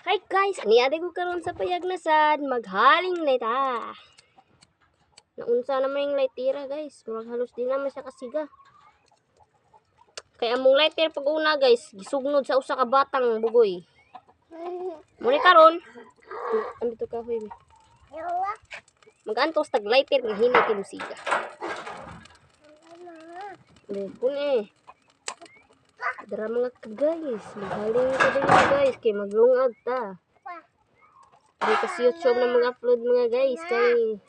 Hi guys, aniade ko karon sa payag na sad maghaling na ta. Naunsa naman yung lightera guys, murag halos di naman siya kasiga. Kaya among lighter pag una guys, gisugnod sa usa ka batang bugoy. Muni karon, andito ka hoy. Magantos tag lighter nga hinay kay musiga. Kun Dara mga guys, maghaling ka din guys, kay maglungag ta. Di kasi YouTube na mga upload mga guys, kay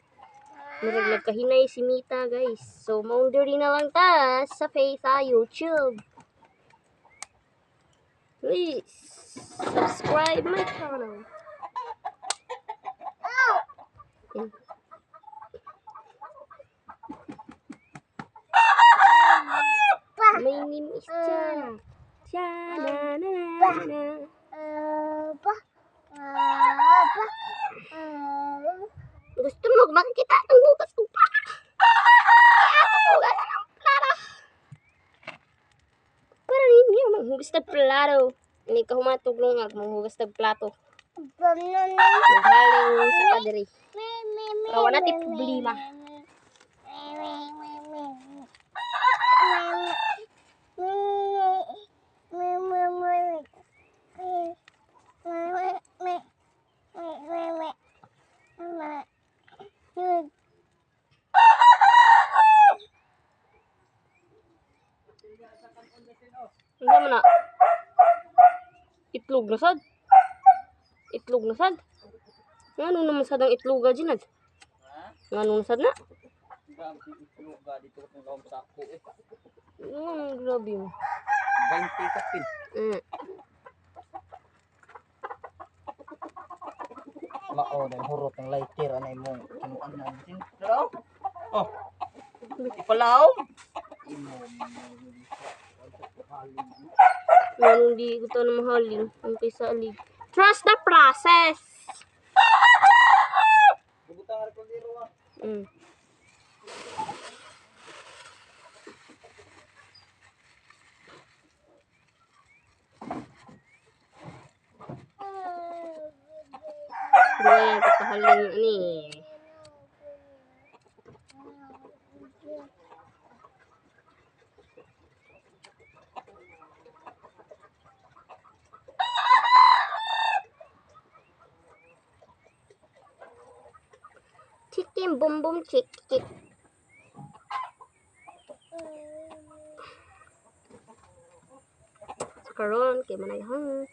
nagkahinay si Mita guys. So maundiri na lang ta sa YouTube. Please subscribe my channel. My name is Chana. Chana na na na. Gusto mo makikita ng hugas ng plata? Hugas ng plata. Para ninyo maghugas ng plato. Hindi ka humatuglong maghugas ng plato. Maghaling sa kadiri. Kawa natin problema. Hindi mo na. Itlog na sad. Itlog na sad. Ngano naman sad ang itloga dyan? Ngano na sad na? Itloga dito kung lawang sako eh. Grabe mo. 20 kapin. Mao na hurot ng lighter anay mo. Kinuanan din. Hello? Oh. Ipalaw. Ngano di ko na mahalin. Ang kaysa alig. Trust the process. Butang ar ko diro ah. Buhay ang kapahaling ni. Chicken boom boom chick chick. Karon kay manay hang